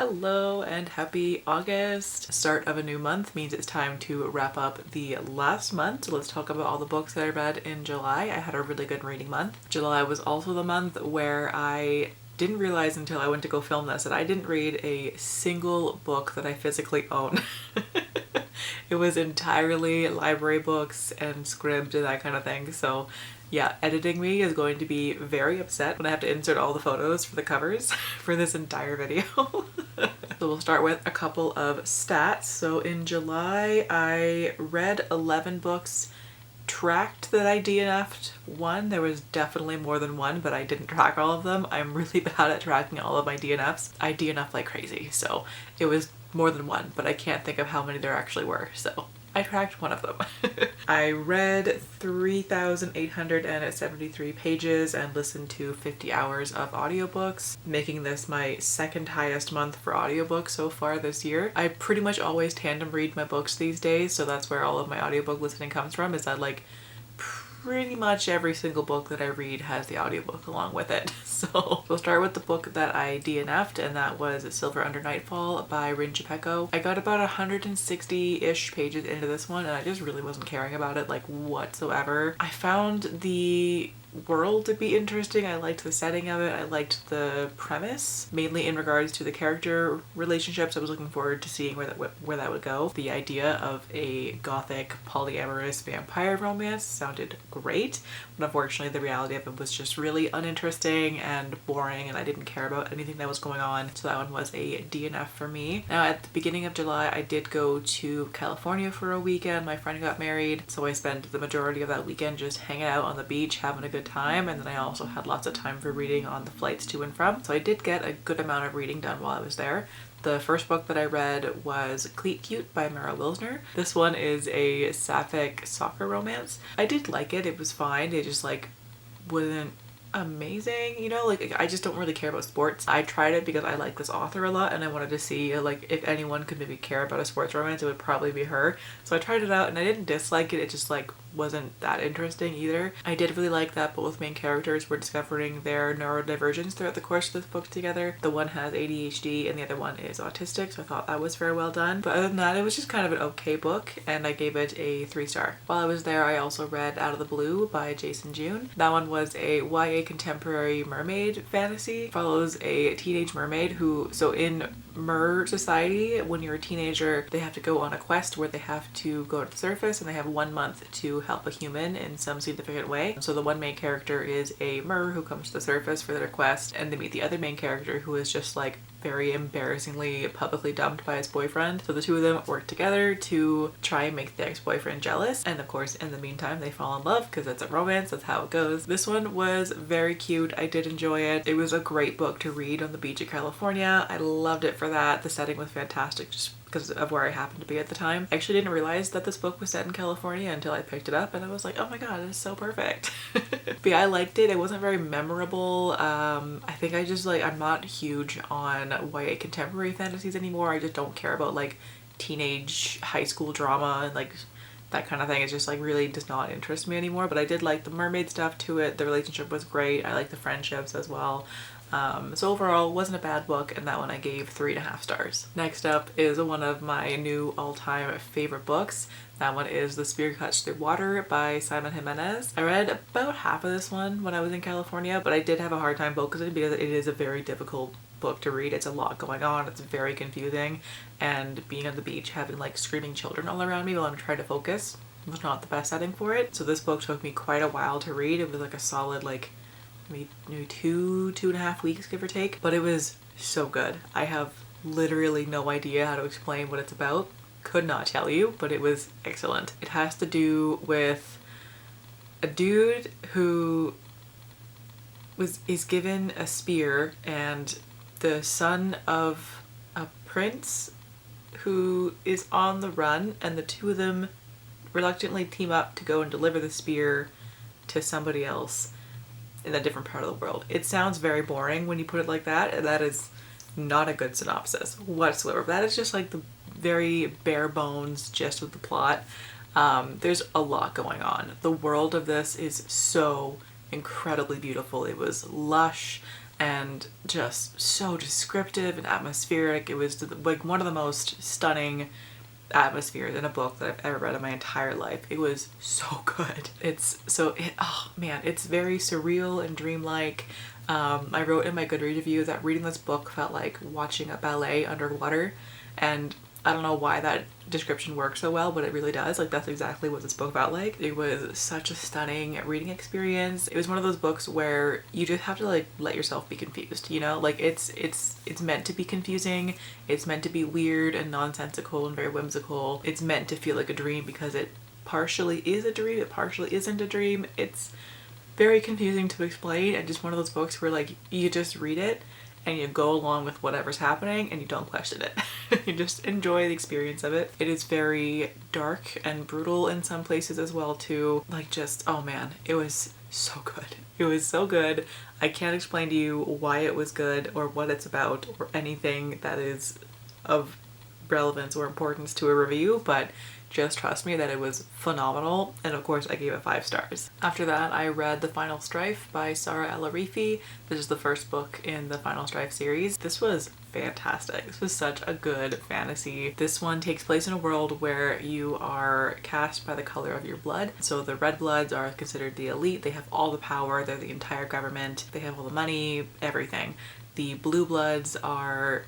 Hello and happy August. Start of a new month means it's time to wrap up the last month. So let's talk about all the books that I read in July. I had a really good reading month. July was also the month where I didn't realize until I went to go film this that I didn't read a single book that I physically own. It was entirely library books and scribd and that kind of thing. So yeah, editing me is going to be very upset when I have to insert all the photos for the covers for this entire video. So we'll start with a couple of stats. So in July, I read 11 books, tracked that I DNF'd one. There was definitely more than one, but I didn't track all of them. I'm really bad at tracking all of my DNFs. I DNF like crazy, so it was more than one, but I can't think of how many there actually were, so I tracked one of them. I read 3,873 pages and listened to 50 hours of audiobooks, making this my second highest month for audiobooks so far this year. I pretty much always tandem read my books these days, so that's where all of my audiobook listening comes from, is that like pretty much every single book that I read has the audiobook along with it. So we'll start with the book that I DNF'd, and that was Silver Under Nightfall by Chupeco. I got about 160-ish pages into this one and I just really wasn't caring about it like whatsoever. I found the world to be interesting. I liked the setting of it. I liked the premise, mainly in regards to the character relationships. I was looking forward to seeing where that would go. The idea of a gothic polyamorous vampire romance sounded great, but unfortunately the reality of it was just really uninteresting and boring, and I didn't care about anything that was going on, so that one was a DNF for me. Now at the beginning of July I did go to California for a weekend. My friend got married, so I spent the majority of that weekend just hanging out on the beach, having a good time, and then I also had lots of time for reading on the flights to and from, so I did get a good amount of reading done while I was there. The first book that I read was Cleat by Meryl Wilsner. This one is a sapphic soccer romance. I did like it. It was fine. It just like wasn't amazing, you know, like I just don't really care about sports. I tried it because I like this author a lot and I wanted to see like if anyone could maybe care about a sports romance, it would probably be her. So I tried it out and I didn't dislike it. It just like wasn't that interesting either. I did really like that both main characters were discovering their neurodivergence throughout the course of this book together. The one has ADHD and the other one is autistic, so I thought that was very well done. But other than that, it was just kind of an okay book and I gave it a 3-star. While I was there, I also read Out of the Blue by Jason June. That one was a YA contemporary mermaid fantasy. Follows a teenage mermaid who, so in mer society, when you're a teenager, they have to go on a quest where they have to go to the surface and they have 1 month to help a human in some significant way. So the one main character is a mer who comes to the surface for their quest, and they meet the other main character who is just like very embarrassingly publicly dumped by his boyfriend. So the two of them work together to try and make the ex-boyfriend jealous, and of course in the meantime they fall in love because it's a romance, that's how it goes. This one was very cute. I did enjoy it. It was a great book to read on the beach of California. I loved it for that. The setting was fantastic just because of where I happened to be at the time. I actually didn't realize that this book was set in California until I picked it up and I was like, oh my god, it's so perfect. But yeah, I liked it. It wasn't very memorable. I think I just like, I'm not huge on YA contemporary fantasies anymore. I just don't care about like teenage high school drama and like that kind of thing. It just like really does not interest me anymore, but I did like the mermaid stuff to it. The relationship was great. I like the friendships as well. So overall, wasn't a bad book, and that one I gave 3.5 stars. Next up is one of my new all-time favorite books. That one is The Spear Cuts Through Water by Simon Jimenez. I read about half of this one when I was in California, but I did have a hard time focusing because it is a very difficult book to read. It's a lot going on. It's very confusing, and being on the beach having like screaming children all around me while I'm trying to focus was not the best setting for it. So this book took me quite a while to read. It was like a solid like maybe 2.5 weeks, give or take, but it was so good. I have literally no idea how to explain what it's about. Could not tell you, but it was excellent. It has to do with a dude who is given a spear, and the son of a prince who is on the run, and the two of them reluctantly team up to go and deliver the spear to somebody else in a different part of the world. It sounds very boring when you put it like that, and that is not a good synopsis whatsoever. That is just like the very bare bones gist of the plot. There's a lot going on. The world of this is so incredibly beautiful. It was lush. and just so descriptive and atmospheric. It was like one of the most stunning atmospheres in a book that I've ever read in my entire life. It was so good. Oh man, it's very surreal and dreamlike. I wrote in my Goodreads review that reading this book felt like watching a ballet underwater, and I don't know why that description works so well, but it really does. Like, that's exactly what this book felt like. It was such a stunning reading experience. It was one of those books where you just have to like let yourself be confused, you know? Like, it's meant to be confusing. It's meant to be weird and nonsensical and very whimsical. It's meant to feel like a dream because it partially is a dream, it partially isn't a dream. It's very confusing to explain, and just one of those books where like you just read it and you go along with whatever's happening and you don't question it. You just enjoy the experience of it. It is very dark and brutal in some places as well too. Like, just, oh man, it was so good. It was so good. I can't explain to you why it was good or what it's about or anything that is of relevance or importance to a review, but just trust me that it was phenomenal, and of course I gave it 5 stars. After that, I read The Final Strife by Saara El-Arifi. This is the first book in the Final Strife series. This was fantastic. This was such a good fantasy. This one takes place in a world where you are cast by the color of your blood. So the red bloods are considered the elite. They have all the power. They're the entire government. They have all the money, everything. The blue bloods are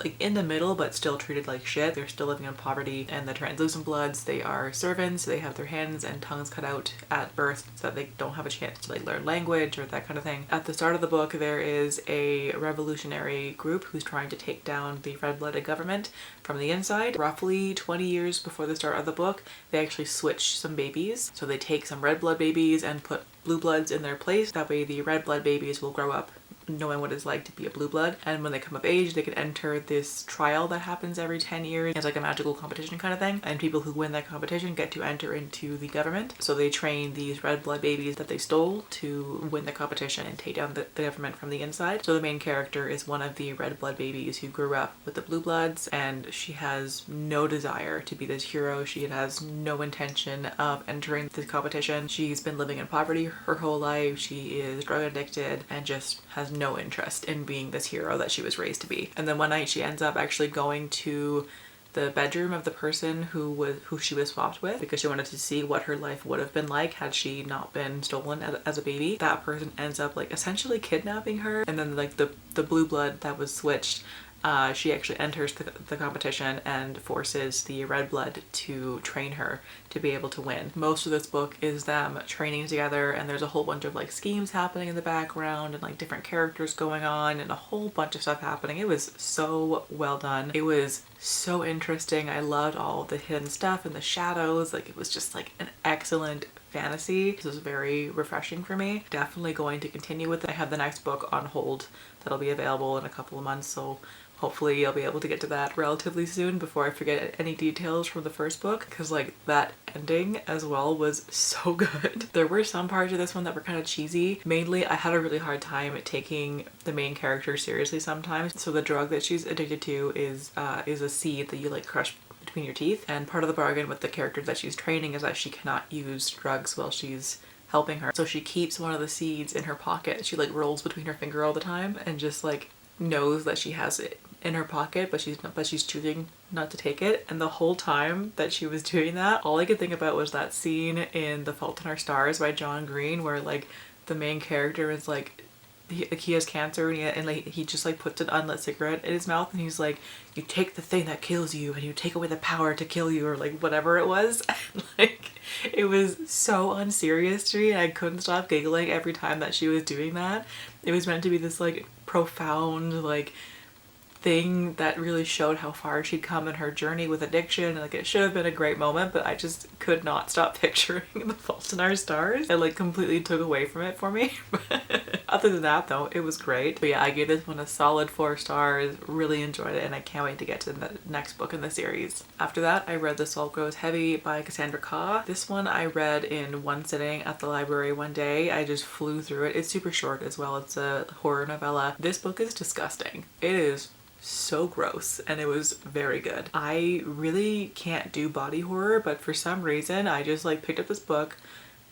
like in the middle but still treated like shit. They're still living in poverty. And the translucent bloods, they are servants. They have their hands and tongues cut out at birth so that they don't have a chance to like learn language or that kind of thing. At the start of the book, there is a revolutionary group who's trying to take down the red-blooded government from the inside. Roughly 20 years before the start of the book, they actually switch some babies. So they take some red blood babies and put blue bloods in their place. That way the red blood babies will grow up knowing what it's like to be a blue blood, and when they come of age they can enter this trial that happens every 10 years. It's like a magical competition kind of thing, and people who win that competition get to enter into the government. So they train these red blood babies that they stole to win the competition and take down the government from the inside. So the main character is one of the red blood babies who grew up with the blue bloods, and she has no desire to be this hero. She has no intention of entering this competition. She's been living in poverty her whole life. She is drug addicted and just has no interest in being this hero that she was raised to be. And then one night she ends up actually going to the bedroom of the person who she was swapped with because she wanted to see what her life would have been like had she not been stolen as a baby. That person ends up like essentially kidnapping her, and then like the blue blood that was switched, she actually enters the competition and forces the red blood to train her to be able to win. Most of this book is them training together, and there's a whole bunch of like schemes happening in the background and like different characters going on and a whole bunch of stuff happening. It was so well done. It was so interesting. I loved all the hidden stuff and the shadows. Like, it was just like an excellent fantasy. This was very refreshing for me. Definitely going to continue with it. I have the next book on hold that'll be available in a couple of months, so hopefully I'll be able to get to that relatively soon before I forget any details from the first book, because like that ending as well was so good. There were some parts of this one that were kind of cheesy. Mainly I had a really hard time taking the main character seriously sometimes. So the drug that she's addicted to is a seed that you like crush between your teeth, and part of the bargain with the character that she's training is that she cannot use drugs while she's helping her. So she keeps one of the seeds in her pocket. She like rolls between her finger all the time and just like knows that she has it in her pocket, but she's choosing not to take it. And the whole time that she was doing that, all I could think about was that scene in The Fault in Our Stars by John Green where like the main character is like he has cancer and like he just like puts an unlit cigarette in his mouth and he's like, you take the thing that kills you and you take away the power to kill you, or like whatever it was. And like it was so unserious to me, and I couldn't stop giggling every time that she was doing that. It was meant to be this like profound like thing that really showed how far she'd come in her journey with addiction. Like, it should have been a great moment, but I just could not stop picturing The Fault in Our Stars. It like completely took away from it for me. Other than that though, it was great. But yeah, I gave this one a solid 4 stars, really enjoyed it, and I can't wait to get to the next book in the series. After that, I read The Salt Grows Heavy by Cassandra Khaw. This one I read in one sitting at the library one day. I just flew through it. It's super short as well. It's a horror novella. This book is disgusting. It is so gross, and it was very good. I really can't do body horror, but for some reason I just like picked up this book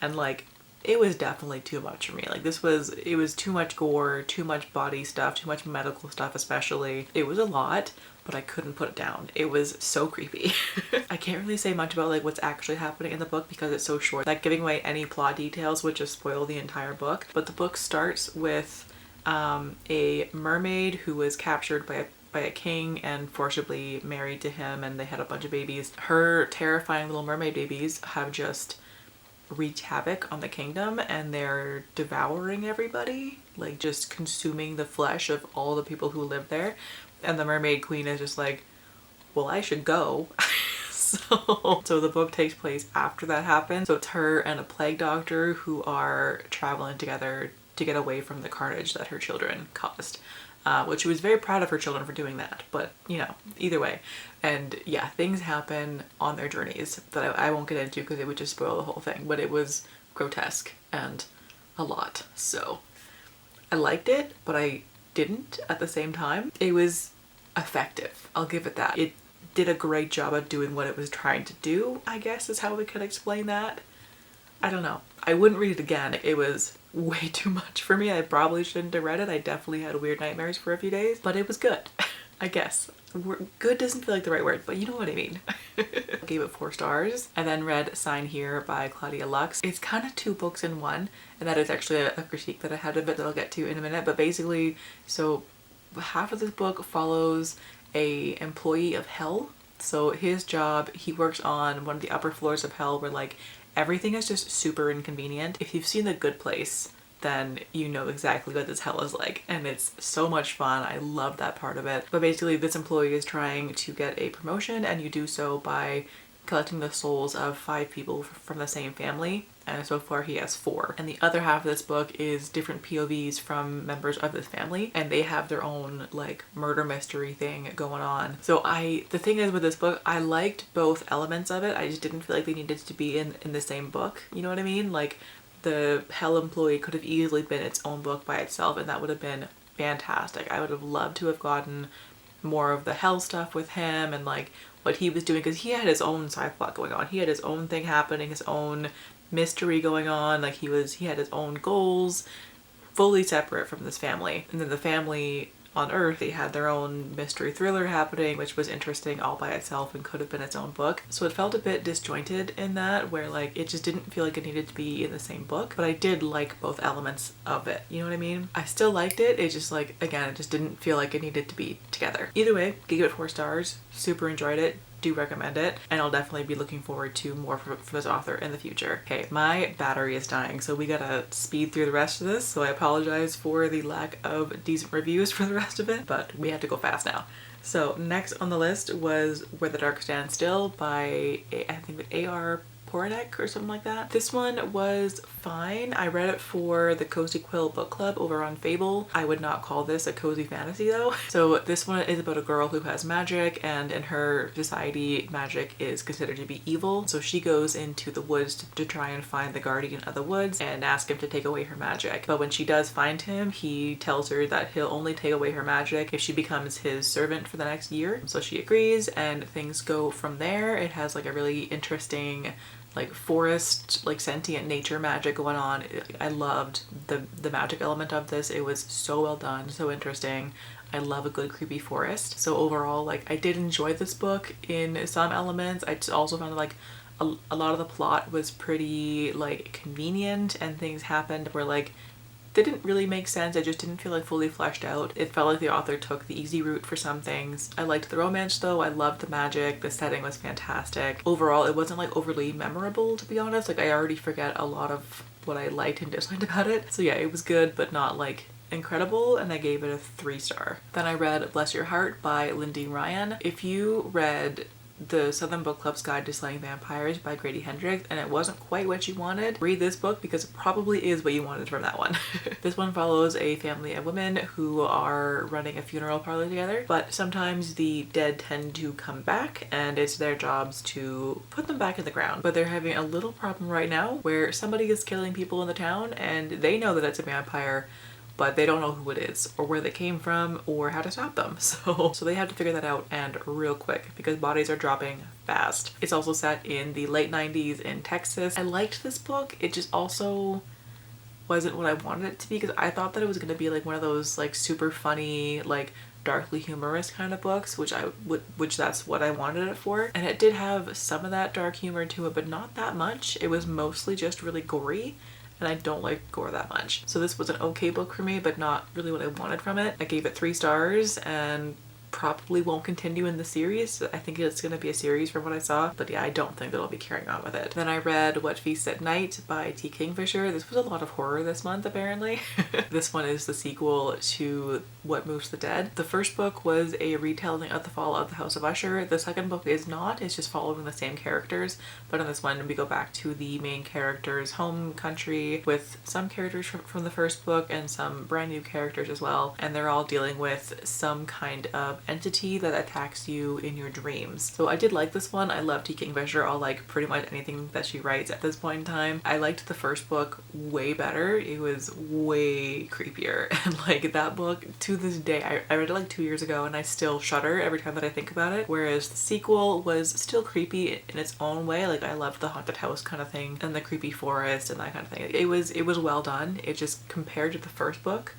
and like it was definitely too much for me. Like it was too much gore, too much body stuff, too much medical stuff especially. It was a lot, but I couldn't put it down. It was so creepy. I can't really say much about like what's actually happening in the book because it's so short. Like giving away any plot details would just spoil the entire book. But the book starts with a mermaid who was captured by a king and forcibly married to him, and they had a bunch of babies. Her terrifying little mermaid babies have just wreaked havoc on the kingdom, and they're devouring everybody, like just consuming the flesh of all the people who live there. And the mermaid queen is just like, well, I should go. So the book takes place after that happens. So it's her and a plague doctor who are traveling together to get away from the carnage that her children caused. Which she was very proud of her children for doing that, but you know, either way. And yeah, things happen on their journeys that I won't get into because it would just spoil the whole thing, but it was grotesque and a lot. So I liked it, but I didn't at the same time. It was effective, I'll give it that. It did a great job of doing what it was trying to do, I guess is how we could explain that. I don't know. I wouldn't read it again. It was way too much for me. I probably shouldn't have read it. I definitely had weird nightmares for a few days, but it was good, I guess. Good doesn't feel like the right word, but you know what I mean. I gave it 4 stars. I then read Sign Here by Claudia Lux. It's kind of 2 books in one, and that is actually a critique that I had of it that I'll get to in a minute. But basically, so half of this book follows a employee of hell. So his job, he works on one of the upper floors of hell where like everything is just super inconvenient. If you've seen The Good Place, then you know exactly what this hell is like, and it's so much fun. I love that part of it. But basically this employee is trying to get a promotion, and you do so by collecting the souls of 5 people from the same family, and so far he has 4. And the other half of this book is different POVs from members of this family, and they have their own like murder mystery thing going on. So the thing is with this book, I liked both elements of it. I just didn't feel like they needed to be in the same book, you know what I mean? Like the hell employee could have easily been its own book by itself, and that would have been fantastic. I would have loved to have gotten more of the hell stuff with him and like what he was doing, because he had his own side plot going on. He had his own thing happening, his own mystery going on. Like he had his own goals, fully separate from this family. And then the family on Earth, they had their own mystery thriller happening, which was interesting all by itself and could have been its own book. So it felt a bit disjointed in that, where like it just didn't feel like it needed to be in the same book. But I did like both elements of it, you know what I mean? I still liked it. It just like, again, it just didn't feel like it needed to be together. Either way, gave it 4 stars. Super enjoyed it. Do recommend it, and I'll definitely be looking forward to more for this author in the future. Okay, my battery is dying, so we gotta speed through the rest of this, so I apologize for the lack of decent reviews for the rest of it, but we have to go fast now. So next on the list was Where the Dark Stands Still by I think A.R. Poranek or something like that. This one was fine. I read it for the Cozy Quill book club over on Fable. I would not call this a cozy fantasy though. So this one is about a girl who has magic, and in her society magic is considered to be evil. So she goes into the woods to try and find the guardian of the woods and ask him to take away her magic. But when she does find him, he tells her that he'll only take away her magic if she becomes his servant for the next year. So she agrees, and things go from there. It has like a really interesting like forest, like sentient nature magic going on. I loved the magic element of this. It was so well done, so interesting. I love a good creepy forest. So overall, like I did enjoy this book in some elements. I just also found that like a lot of the plot was pretty like convenient, and things happened where like they didn't really make sense. I just didn't feel like fully fleshed out. It felt like the author took the easy route for some things. I liked the romance though. I loved the magic. The setting was fantastic. Overall, it wasn't like overly memorable, to be honest. Like I already forget a lot of what I liked and disliked about it. So yeah, it was good, but not like incredible, and I gave it a 3 star. Then I read Bless Your Heart by Lindy Ryan. If you read the Southern Book Club's Guide to Slaying Vampires by Grady Hendrix and it wasn't quite what you wanted, read this book because it probably is what you wanted from that one. This one follows a family of women who are running a funeral parlor together, but sometimes the dead tend to come back, and it's their jobs to put them back in the ground. But they're having a little problem right now where somebody is killing people in the town, and they know that it's a vampire, but they don't know who it is or where they came from or how to stop them. So they have to figure that out, and real quick, because bodies are dropping fast. It's also set in the late 90s in Texas. I liked this book. It just also wasn't what I wanted it to be, because I thought that it was going to be like one of those like super funny, like darkly humorous kind of books, which that's what I wanted it for. And it did have some of that dark humor to it, but not that much. It was mostly just really gory, and I don't like gore that much. So this was an okay book for me, but not really what I wanted from it. I gave it 3 stars and probably won't continue in the series. I think it's going to be a series from what I saw, but yeah, I don't think that I'll be carrying on with it. Then I read What Feasts at Night by T. Kingfisher. This was a lot of horror this month, apparently. This one is the sequel to What Moves the Dead. The first book was a retelling of the fall of the House of Usher. The second book is not, it's just following the same characters, but in this one we go back to the main character's home country with some characters from the first book and some brand new characters as well, and they're all dealing with some kind of entity that attacks you in your dreams. So I did like this one. I love T. Kingfisher. I'll like pretty much anything that she writes at this point in time. I liked the first book way better. It was way creepier, and like that book to this day, I read it like 2 years ago and I still shudder every time that I think about it, whereas the sequel was still creepy in its own way. Like I loved the haunted house kind of thing and the creepy forest and that kind of thing. It was well done. It just, compared to the first book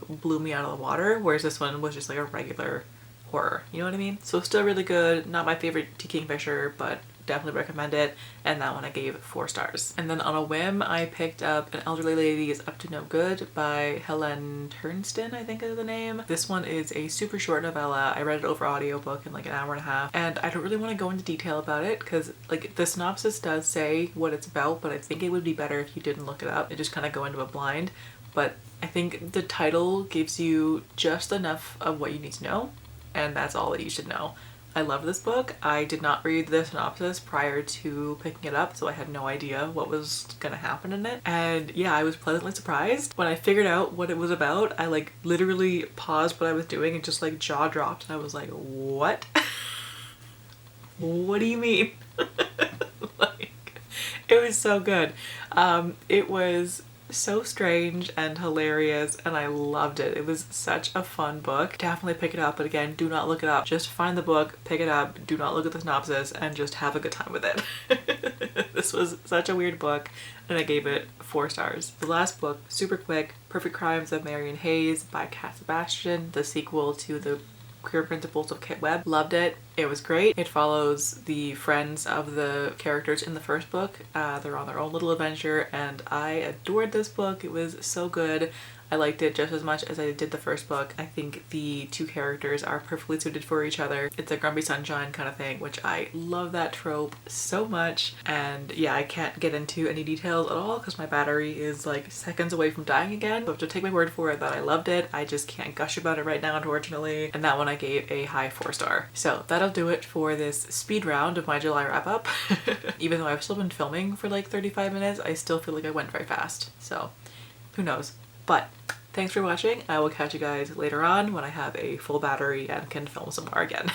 blew me out of the water, whereas this one was just like a regular horror, you know what I mean? So still really good. Not my favorite T. Kingfisher, but definitely recommend it. And that one I gave 4 stars. And then on a whim, I picked up An Elderly Lady is Up to No Good by Helene Tursten, I think is the name. This one is a super short novella. I read it over audiobook in like an hour and a half, and I don't really want to go into detail about it because like the synopsis does say what it's about, but I think it would be better if you didn't look it up and just kind of go into it blind. But I think the title gives you just enough of what you need to know, and that's all that you should know. I love this book. I did not read the synopsis prior to picking it up, so I had no idea what was gonna happen in it. And yeah, I was pleasantly surprised. When I figured out what it was about, I like literally paused what I was doing and just like jaw dropped, and I was like, what? What do you mean? Like, it was so good. It was so strange and hilarious, and I loved it. It was such a fun book. Definitely pick it up, but again, do not look it up. Just find the book, pick it up, do not look at the synopsis, and just have a good time with it. This was such a weird book, and I gave it 4 stars. The last book, super quick, Perfect Crimes of Marion Hayes by Cat Sebastian, the sequel to the Queer Principles of Kit Webb. Loved it. It was great. It follows the friends of the characters in the first book. They're on their own little adventure, and I adored this book. It was so good. I liked it just as much as I did the first book. I think the 2 characters are perfectly suited for each other. It's a grumpy sunshine kind of thing, which I love that trope so much. And yeah, I can't get into any details at all because my battery is like seconds away from dying again. So to take my word for it that I loved it, I just can't gush about it right now, unfortunately. And that one I gave a high 4 star. So that'll do it for this speed round of my July wrap up. Even though I've still been filming for like 35 minutes, I still feel like I went very fast. So who knows? But thanks for watching. I will catch you guys later on when I have a full battery and can film some more again.